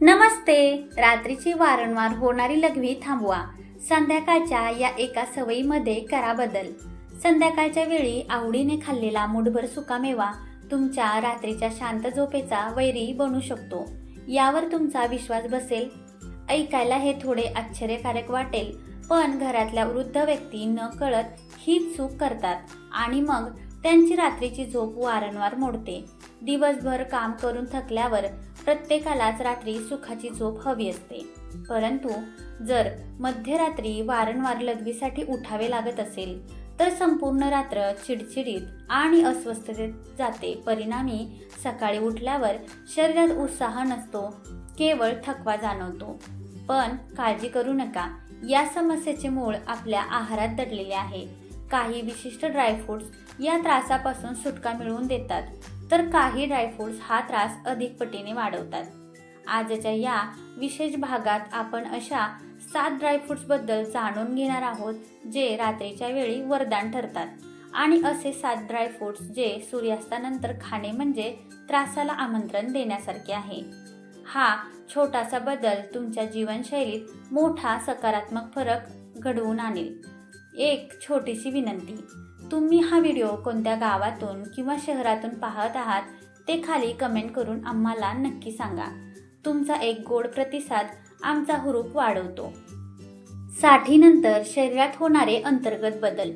नमस्ते. रात्रीची वारंवार होणारी लघवी थांबवा. संध्याकाळच्या या एका सवयीमध्ये करा बदल. संध्याकाळच्या वेळी आवडीने खाल्लेला मुठभर सुकामेवा तुमच्या रात्रीच्या शांत झोपेचा वैरी बनू शकतो. यावर तुमचा विश्वास बसेल? ऐकायला हे थोडे आश्चर्यकारक वाटेल, पण घरातल्या वृद्ध व्यक्ती न कळत हीच चूक करतात आणि मग त्यांची रात्रीची झोप वारंवार मोडते. दिवसभर काम करून थकल्यावर प्रत्येकालाच रात्री सुखाची झोप हवी असते, परंतु जर मध्यरात्री वारंवार लघवीसाठी उठावे लागत असेल तर संपूर्ण रात्र चिडचिडीत आणि अस्वस्थतेत जाते. परिणामी सकाळी उठल्यावर शरीरात उत्साह नसतो, केवळ थकवा जाणवतो. पण काळजी करू नका, या समस्येचे मूळ आपल्या आहारात दडलेले आहे. काही विशिष्ट ड्रायफ्रुट्स या त्रासापासून सुटका मिळवून देतात, तर काही ड्रायफ्रुट्स हा त्रास अधिक पटीने वाढवतात. आजच्या या विशेष भागात आपण अशा 7 ड्रायफ्रुट्स बद्दल जाणून घेणार आहोत जे रात्रीच्या वेळी वरदान ठरतात, आणि असे 7 ड्रायफ्रुट्स जे सूर्यास्तानंतर खाणे म्हणजे त्रासाला आमंत्रण देण्यासारखे आहे. हा छोटासा बदल तुमच्या जीवनशैलीत मोठा सकारात्मक फरक घडवून आणेल. एक छोटीशी विनंती, तुम्ही हा व्हिडिओ कोणत्या गावातून किंवा शहरातून पाहत आहात ते खाली कमेंट करून आम्हाला नक्की सांगा. तुमचा एक गोड प्रतिसाद आमचा हुरूप वाढवतो. साठीनंतर शरीरात होणारे अंतर्गत बदल.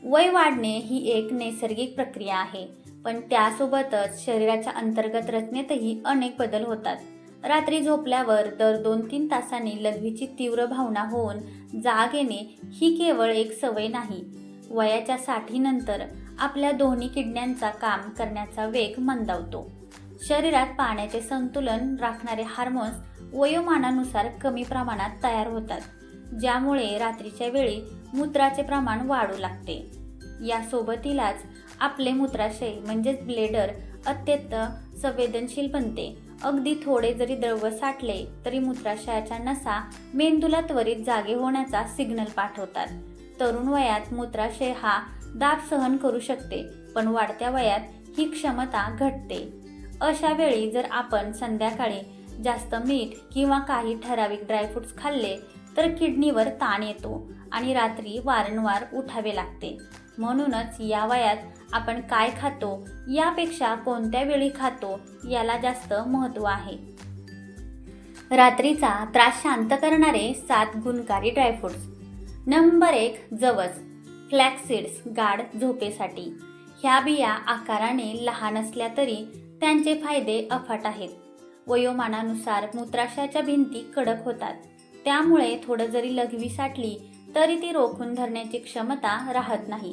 वय वाढणे ही एक नैसर्गिक प्रक्रिया आहे, पण त्यासोबतच शरीराच्या अंतर्गत रचनेतही अनेक बदल होतात. रात्री झोपल्यावर दर 2-3 तासांनी लघवीची तीव्र भावना होऊन जाग येणे ही केवळ एक सवय नाही. वयाच्या साठीनंतर आपल्या दोन्ही किडण्यांचा काम करण्याचा वेग मंदावतो. शरीरात पाण्याचे संतुलन राखणारे हार्मोन्स वयोमानानुसार कमी प्रमाणात तयार होतात, ज्यामुळे रात्रीच्या वेळी मूत्राचे प्रमाण वाढू लागते. यासोबतीलाच आपले मूत्राशय म्हणजेच ब्लेडर अत्यंत संवेदनशील बनते. अगदी थोडे जरी द्रव्य साठले तरी मूत्राशयाच्या नसा मेंदूला त्वरित जागे होण्याचा सिग्नल पाठवतात. तरुण वयात मूत्राशय हा दाब सहन करू शकते, पण वाढत्या वयात ही क्षमता घटते. अशा वेळी जर आपण संध्याकाळी जास्त मीठ किंवा काही ठराविक ड्रायफ्रुट्स खाल्ले तर किडनीवर ताण येतो आणि रात्री वारंवार उठावे लागते. म्हणूनच या वयात आपण काय खातो यापेक्षा कोणत्या वेळी खातो याला जास्त महत्त्व आहे. रात्रीचा त्रास शांत करणारे 7 गुणकारी ड्रायफ्रुट्स. नंबर 1, जवस. फ्लॅक्स गाढ झोपेसाठी. ह्या बिया आकाराने लहान असल्या तरी त्यांचे फायदे अफाट आहेत. वयोमानानुसार मूत्राशयाच्या भिंती कडक होतात, त्यामुळे थोडं जरी लघवी साठली तरी ती रोखून धरण्याची क्षमता राहत नाही.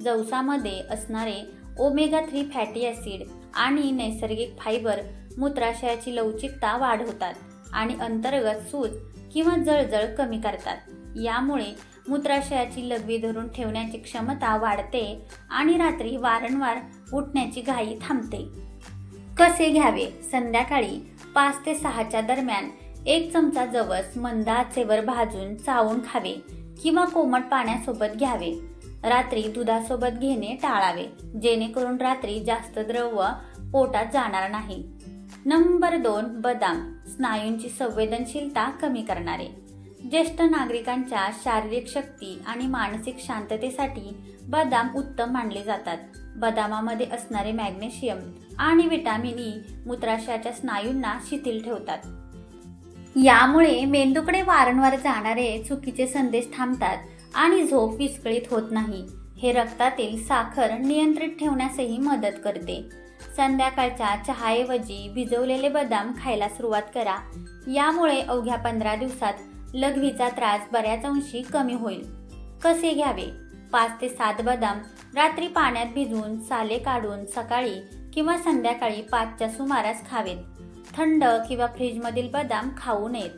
जवसामध्ये असणारे ओमेगा 3 फॅटी ॲसिड आणि नैसर्गिक फायबर मूत्राशयाची लवचिकता वाढवतात आणि अंतर्गत सूज किंवा जळजळ कमी करतात. यामुळे मूत्राशयाची लघवी धरून ठेवण्याची क्षमता वाढते आणि रात्री वारंवार उठण्याची घाई थांबते. कसे घ्यावे? संध्याकाळी 5 ते 6च्या दरम्यान 1 चमचा जवस मंद आचेवर भाजून चावून खावे किंवा कोमट पाण्यासोबत घ्यावे. रात्री दुधासोबत घेणे टाळावे, जेणेकरून रात्री जास्त द्रव्य पोटात जाणार नाही. नंबर 2, बदाम. स्नायूंची संवेदनशीलता कमी करणारे. ज्येष्ठ नागरिकांच्या शारीरिक शक्ती आणि मानसिक शांततेसाठी बदाम उत्तम मानले जातात. बदामामध्ये असणारे मॅग्नेशियम आणि व्हिटॅमिन ई मूत्राशयाच्या स्नायूंना शिथिल ठेवतात. यामुळे मेंदूकडे वारंवार जाणारे चुकीचे संदेश थांबतात आणि झोप विस्कळीत होत नाही. हे रक्तातील साखर नियंत्रित ठेवण्यासही मदत करते. संध्याकाळच्या चहाऐवजी भिजवलेले बदाम खायला सुरुवात करा. यामुळे अवघ्या 15 दिवसात लघवीचा त्रास बऱ्याच अंशी कमी होईल. कसे घ्यावे? 5 ते 7 बदाम रात्री पाण्यात भिजवून साले काढून सकाळी किंवा संध्याकाळी 5च्या सुमारास खावेत. थंड किंवा फ्रीजमधील बदाम खाऊ नयेत.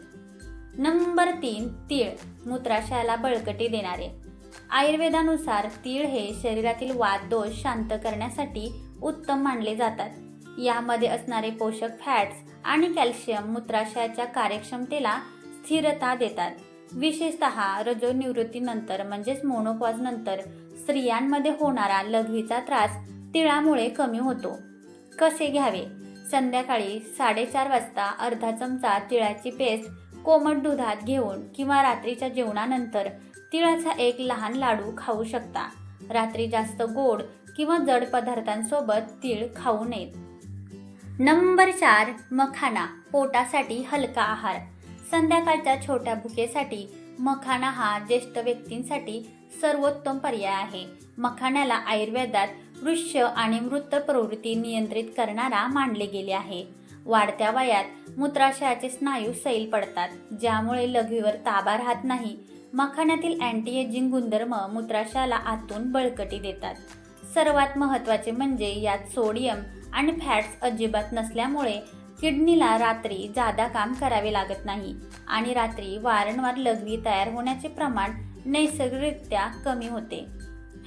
नंबर 3, तीळ. मूत्राशयाला बळकटी देणारे. आयुर्वेदानुसार तीळ हे शरीरातील वात दोष शांत करण्यासाठी उत्तम मानले जातात. यामध्ये असणारे पोषक फॅट्स आणि कॅल्शियम मूत्राशयाच्या कार्यक्षमतेला स्थिरता देतात. विशेषतः रजोनिवृत्तीनंतर म्हणजेच मोनोपॉज नंतर स्त्रियांमध्ये होणारा लघवीचा त्रास तिळामुळे कमी होतो. कसे घ्यावे? संध्याकाळी 4:30 वाजता अर्धा चमचा तिळाची पेस्ट कोमट दुधात घेऊन किंवा रात्रीच्या जेवणानंतर तिळाचा एक लहान लाडू खाऊ शकता. रात्री जास्त गोड किंवा जड पदार्थांसोबत तीळ खाऊ नयेत. नंबर 4, मखाना. पोटासाठी हलका आहार. संध्याकाळच्या छोट्या भुकेसाठी मखाना हा ज्येष्ठ व्यक्तींसाठी सर्वोत्तम पर्याय आहे. मखाण्याला आयुर्वेदात वृक्ष आणि मृत प्रवृत्ती नियंत्रित करणारा मानले गेले आहे. वाढत्या वयात मूत्राशयाचे स्नायू सैल पडतात, ज्यामुळे लघवीवर ताबा राहत नाही. मखाण्यातील अँटी एजिंग गुणधर्म मूत्राशयाला आतून बळकटी देतात. सर्वात महत्त्वाचे म्हणजे यात सोडियम आणि फॅट्स अजिबात नसल्यामुळे किडनीला रात्री जादा काम करावे लागत नाही आणि रात्री वारंवार लघवी तयार होण्याचे प्रमाण नैसर्गिकरित्या कमी होते.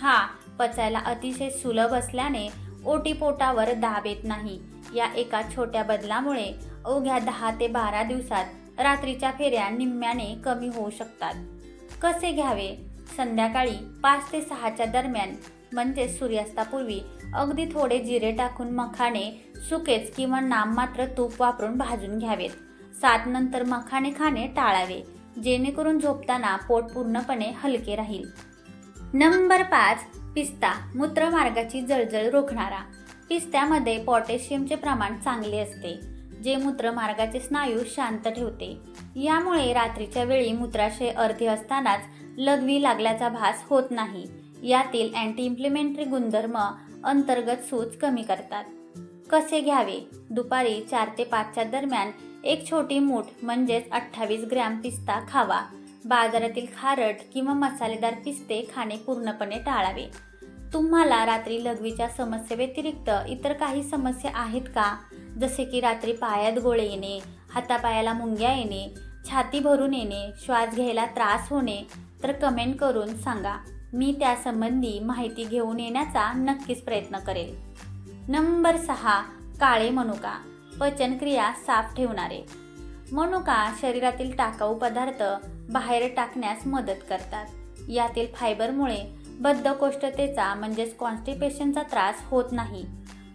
हा पचायला अतिशय सुलभ असल्याने ओटीपोटावर दाब येत नाही. या एका छोट्या बदलामुळे अवघ्या 10 ते 12 दिवसात रात्रीच्या फेऱ्या निम्म्याने कमी होऊ शकतात. कसे घ्यावे? संध्याकाळी 5 ते 6च्या दरम्यान म्हणजे सूर्यास्तापूर्वी अगदी थोडे जिरे टाकून मखाणे सुकेच किंवा नाममात्र तूप वापरून भाजून घ्यावेत. 7 नंतर मखाणे खाणे टाळावे, जेणेकरून झोपताना पोट पूर्णपणे हलके राहील. नंबर 5, पिस्ता. मूत्रमार्गाची जळजळ रोखणारा. पिस्त्यामध्ये पोटॅशियमचे प्रमाण चांगले असते, जे मूत्रमार्गाचे स्नायू शांत ठेवते. यामुळे रात्रीच्या वेळी मूत्राशय अर्धे असतानाच लघवी लागल्याचा भास होत नाही. यातील अँटी इन्फ्लेमेटरी गुणधर्म अंतर्गत सूज कमी करतात. कसे घ्यावे? दुपारी 4 ते 5च्या दरम्यान एक छोटी मूठ म्हणजेच 28 ग्रॅम पिस्ता खावा. बाजारातील खारट किंवा मसालेदार पिस्ते खाणे पूर्णपणे टाळावे. तुम्हाला रात्री लघवीच्या समस्येव्यतिरिक्त इतर काही समस्या आहेत का? जसे की रात्री पायात गोळे येणे, हातापायाला मुंग्या येणे, छाती भरून येणे, श्वास घ्यायला त्रास होणे? तर कमेंट करून सांगा. मी त्यासंबंधी माहिती घेऊन येण्याचा नक्कीच प्रयत्न करेल. नंबर 6, काळे मनुका. पचनक्रिया साफ ठेवणारे. मनुका शरीरातील टाकाऊ पदार्थ बाहेर टाकण्यास मदत करतात. यातील फायबरमुळे बद्धकोष्ठतेचा म्हणजेच कॉन्स्टिपेशनचा त्रास होत नाही.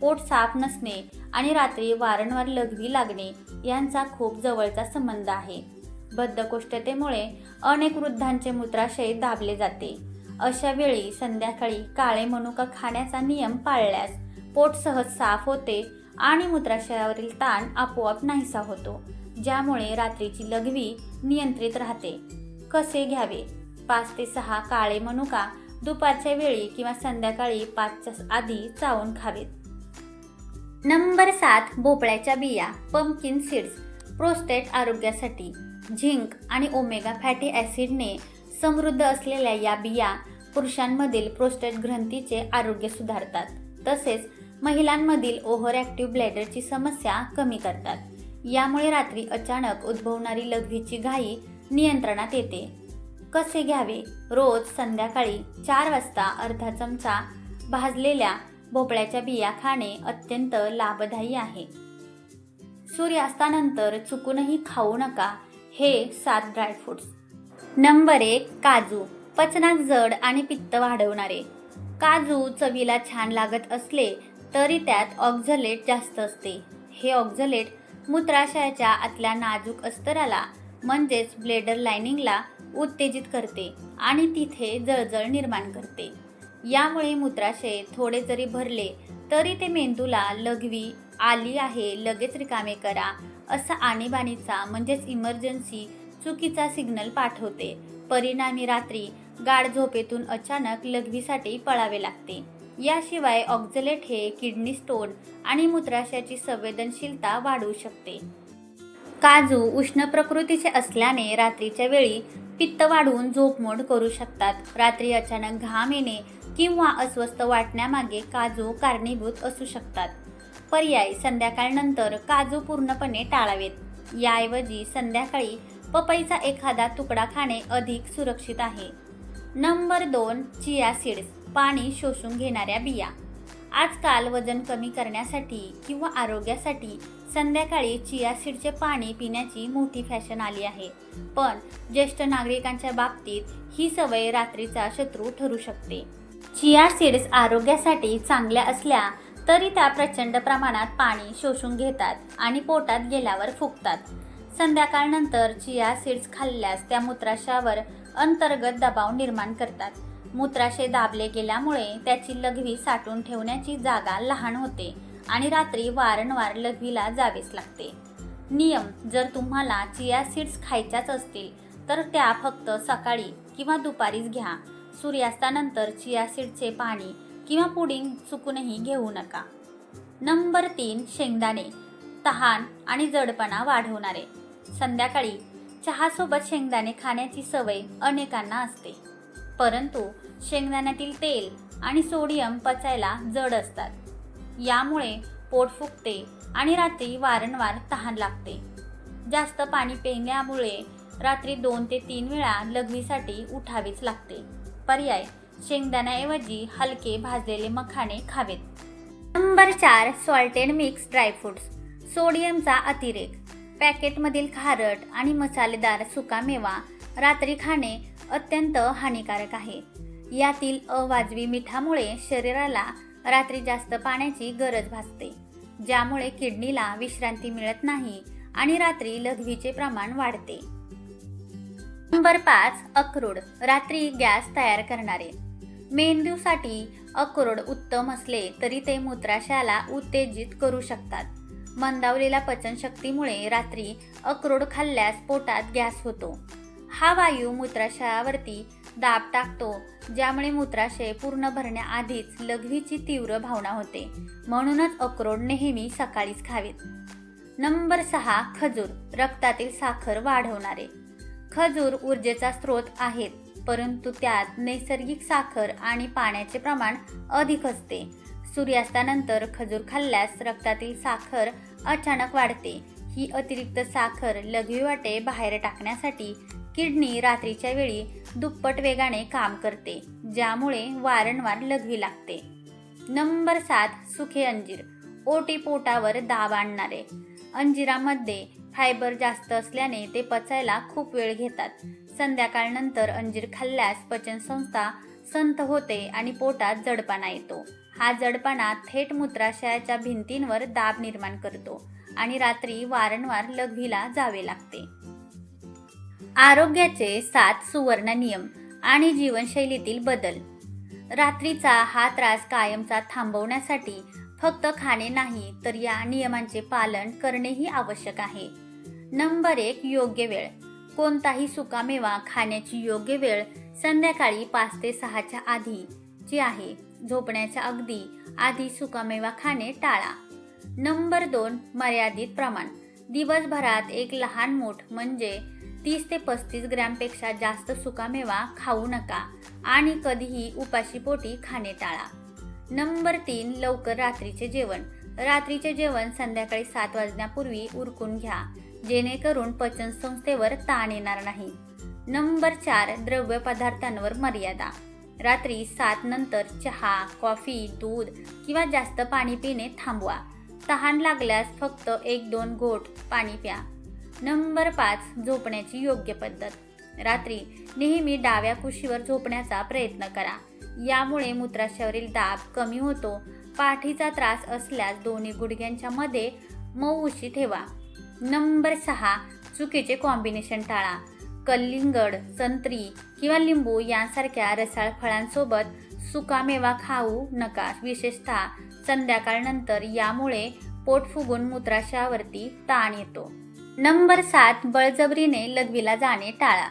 पोट साफ नसणे आणि रात्री वारंवार लघवी लागणे यांचा खूप जवळचा संबंध आहे. बद्धकोष्ठतेमुळे अनेक वृद्धांचे मूत्राशय दाबले जाते. अशा वेळी संध्याकाळी काळे मनुका खाण्याचा नियम पाळल्यास पोट सहज साफ होते आणि मूत्राशयावरील ताण आपोआप नाहीसा होतो, ज्यामुळे रात्रीची लघवी नियंत्रित राहते. कसे घ्यावे? 5 ते 6 काळे मनुका दुपारच्या वेळी किंवा संध्याकाळी 5च्या आधी चावून खावेत. नंबर 7, भोपळ्याच्या बिया. Pumpkin seeds. प्रोस्टेट आरोग्यासाठी झिंक आणि ओमेगा फॅटी ॲसिडने समृद्ध असलेल्या या बिया पुरुषांमधील प्रोस्टेट ग्रंथीचे आरोग्य सुधारतात, तसेच महिलांमधील ओव्हर ॲक्टिव्ह ब्लॅडरची समस्या कमी करतात. यामुळे रात्री अचानक उद्भवणारी लघवीची घाई नियंत्रणात येते. कसे घ्यावे? रोज संध्याकाळी 4 वाजता अर्धा चमचा भाजलेल्या भोपळ्याच्या बिया खाणे अत्यंत लाभदायी आहे. सूर्यास्तानंतर चुकूनही खाऊ नका हे 7 ड्रायफ्रुट्स. नंबर 1, काजू. पचनात जड आणि पित्त वाढवणारे. काजू चवीला छान लागत असले तरी त्यात ऑक्झलेट जास्त असते. हे ऑक्झलेट मूत्राशयाच्या आतल्या नाजूक अस्तराला म्हणजेच ब्लेडर लायनिंगला उत्तेजित करते आणि तिथे जळजळ निर्माण करते. यामुळे मूत्राशय थोडे जरी भरले तरी ते मेंदूला लघवी आली आहे लगेच रिकामे करा असा आणीबाणीचा म्हणजेच इमर्जन्सी चुकीचा सिग्नल पाठवते. परिणामी रात्री गाढ झोपेतून अचानक लघवीसाठी पळावे लागते. याशिवाय ऑक्झलेट हे किडनी स्टोन आणि मूत्राशयाची संवेदनशीलता वाढवू शकते. काजू उष्ण प्रकृतीचे असल्याने रात्रीच्या वेळी पित्त वाढवून झोपमोड करू शकतात. रात्री अचानक घाम येणे किंवा अस्वस्थ वाटण्यामागे काजू कारणीभूत असू शकतात. पर्याय: संध्याकाळनंतर काजू पूर्णपणे टाळावेत. याऐवजी संध्याकाळी पपईचा एखादा तुकडा खाणे अधिक सुरक्षित आहे. Number 2, chia seeds. पाणी शोषून घेणाऱ्या बिया. आजकाल वजन कमी करण्यासाठी किंवा आरोग्यासाठी संध्याकाळी चिया सीडचे पाणी पिण्याची मोठी फॅशन आली आहे. पण ज्येष्ठ नागरिकांच्या बाबतीत ही सवय रात्रीचा शत्रू ठरू शकते. चिया सीड्स आरोग्यासाठी चांगल्या असल्या तरी त्या प्रचंड प्रमाणात पाणी शोषून घेतात आणि पोटात गेल्यावर फुगतात. संध्याकाळनंतर चिया सीड्स खाल्ल्यास त्या मूत्राशयावर अंतर्गत दबाव निर्माण करतात. मूत्राशय दाबले गेल्यामुळे त्याची लघवी साठवून ठेवण्याची जागा लहान होते आणि रात्री वारंवार लघवीला जावेच लागते. नियम: जर तुम्हाला चिया सीड्स खायच्याच असतील तर त्या फक्त सकाळी किंवा दुपारीच घ्या. सूर्यास्तानंतर चिया सीडचे पाणी किंवा पुडिंग चुकूनही घेऊ नका. नंबर 3. शेंगदाणे. तहान आणि जडपणा वाढवणारे. संध्याकाळी चहासोबत शेंगदाणे खाण्याची सवय अनेकांना असते, परंतु शेंगदाण्यातील तेल आणि सोडियम पचायला जड असतात. यामुळे पोट फुगते आणि रात्री वारंवार तहान लागते. जास्त पाणी पिण्यामुळे रात्री 2 ते 3 वेळा लघवीसाठी उठावेच लागते. पर्याय: शेंगदाण्याऐवजी हलके भाजलेले मखाणे खावेत. नंबर 4. Salted mix dry fruits. सोडियमचा अतिरेक. पॅकेटमधील खारट आणि मसालेदार सुकामेवा रात्री खाणे अत्यंत हानिकारक आहे. यातील अवाजवी मिठामुळे शरीराला रात्री जास्त पाण्याची गरज भासते, ज्यामुळे किडनीला विश्रांती मिळत नाही आणि रात्री लघवीचे प्रमाण वाढते. नंबर 5. अक्रोड. रात्री गॅस तयार करणारे. मेंदूसाठी अक्रोड उत्तम असले तरी ते मूत्राशयाला उत्तेजित करू शकतात. मंदावलेल्या पचनशक्तीमुळे रात्री अक्रोड खाल्ल्यास पोटात गॅस होतो. हा वायू मूत्राशयावरती दाब टाकतो, ज्यामुळे मूत्राशय पूर्ण भरण्याआधीच लघवीची तीव्र भावना होते. म्हणूनच अक्रोड नेहमी सकाळीच खावेत. नंबर 6. खजूर. रक्तातील साखर वाढवणारे. खजूर ऊर्जेचा स्रोत आहेत, परंतु त्यात नैसर्गिक साखर आणि पाण्याचे प्रमाण अधिक असते. सूर्यास्तानंतर खजूर खाल्ल्यास रक्तातील साखर अचानक वाढते. ही अतिरिक्त साखर लघवीवाटे बाहेर टाकण्यासाठी किडनी रात्रीच्या वेळी दुप्पट वेगाने काम करते, ज्यामुळे वारंवार लघवी लागते. नंबर 7. सुखे अंजीर. ओटीपोटावर दाब आणणारे. अंजिरामध्ये फायबर जास्त असल्याने ते पचायला खूप वेळ घेतात. संध्याकाळनंतर अंजीर खाल्ल्यास पचनसंस्था संथ होते आणि पोटात जडपणा येतो. हा जडपणा थेट मूत्राशयाच्या भिंतींवर दाब निर्माण करतो आणि रात्री वारंवार लघवीला जावे लागते. आरोग्याचे 7 सुवर्ण नियम आणि जीवनशैलीतील बदल. रात्रीचा हा त्रास कायमचा थांबवण्यासाठी फक्त खाणे नाही तर या नियमांचे पालन करणेही आवश्यक आहे. नंबर 1. योग्य वेळ. कोणताही सुकामेवा खाण्याची योग्य वेळ संध्याकाळी 5 ते 6च्या आधीची आहे. झोपण्याच्या अगदी आधी सुकामेवा खाणे टाळा. नंबर 2. मर्यादित प्रमाण. दिवसभरात एक लहान मूठ म्हणजे 30 ते 35 ग्रॅमपेक्षा जास्त सुकामेवा खाऊ नका आणि कधीही उपाशीपोटी खाणे टाळा. नंबर 3. लवकर रात्रीचे जेवण. रात्रीचे जेवण संध्याकाळी 7 वाजण्यापूर्वी उरकून घ्या, जेणेकरून पचनसंस्थेवर ताण येणार नाही. नंबर 4. द्रव्य पदार्थांवर मर्यादा. रात्री 7 नंतर चहा, कॉफी, दूध किंवा जास्त पाणी पिणे थांबवा. तहान लागल्यास फक्त 1-2 घोट पाणी प्या. नंबर 5. झोपण्याची योग्य पद्धत. रात्री नेहमी डाव्या कुशीवर झोपण्याचा प्रयत्न करा. यामुळे मूत्राशयावरील दाब कमी होतो. पाठीचा त्रास असल्यास दोन्ही गुडघ्यांच्या मध्ये मऊ उशी ठेवा. नंबर 6. चुकीचे कॉम्बिनेशन टाळा. कलिंगड, संत्री किंवा लिंबू यांसारख्या रसाळ फळांसोबत सुकामेवा खाऊ नका, विशेषतः संध्याकाळनंतर. यामुळे पोट फुगून मूत्राशयावरती ताण येतो. नंबर 7. बळजबरीने लघवीला जाणे टाळा.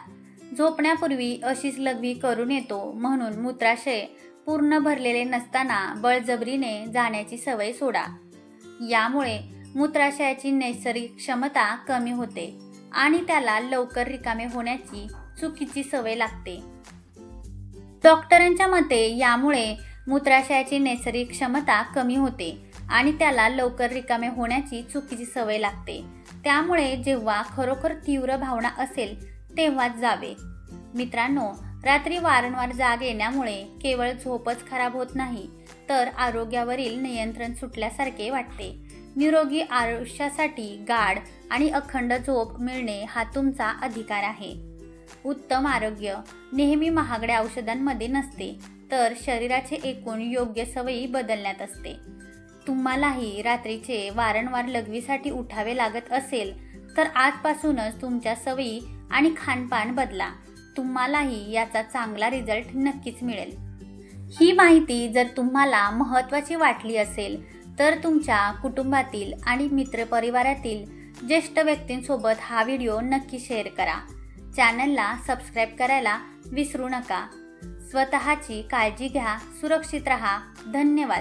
झोपण्यापूर्वी अशीच लघवी करून येतो, म्हणून मूत्राशय पूर्ण भरलेले नसताना बळजबरीने जाण्याची सवय सोडा. यामुळे मूत्राशयाची नैसर्गिक क्षमता कमी होते आणि त्याला लवकर रिकामे होण्याची चुकीची सवय लागते. डॉक्टरांच्या मते यामुळे मूत्राशयाची नैसर्गिक क्षमता कमी होते आणि त्याला लवकर रिकामे होण्याची चुकीची सवय लागते. त्यामुळे जेव्हा खरोखर तीव्र भावना असेल तेव्हाच जावे. मित्रांनो, रात्री वारंवार जाग येण्यामुळे केवळ झोपच खराब होत नाही, तर आरोग्यावरील नियंत्रण सुटल्यासारखे वाटते. निरोगी आयुष्यासाठी गाढ आणि अखंड झोप मिळणे हा तुमचा अधिकार आहे. उत्तम आरोग्य नेहमी महागड्या औषधांमध्ये नसते, तर शरीराचे एकूण योग्य सवयी बदलण्यात असते. तुम्हालाही रात्रीचे वारंवार लघवीसाठी उठावे लागत असेल तर आजपासूनच तुमच्या सवयी आणि खानपान बदला. तुम्हालाही याचा चांगला रिझल्ट नक्कीच मिळेल. ही माहिती जर तुम्हाला महत्त्वाची वाटली असेल तर तुमच्या कुटुंबातील आणि मित्रपरिवारातील ज्येष्ठ व्यक्तींसोबत हा व्हिडिओ नक्की शेअर करा. चॅनलला सबस्क्राईब करायला विसरू नका. स्वतःची काळजी घ्या. सुरक्षित रहा. धन्यवाद.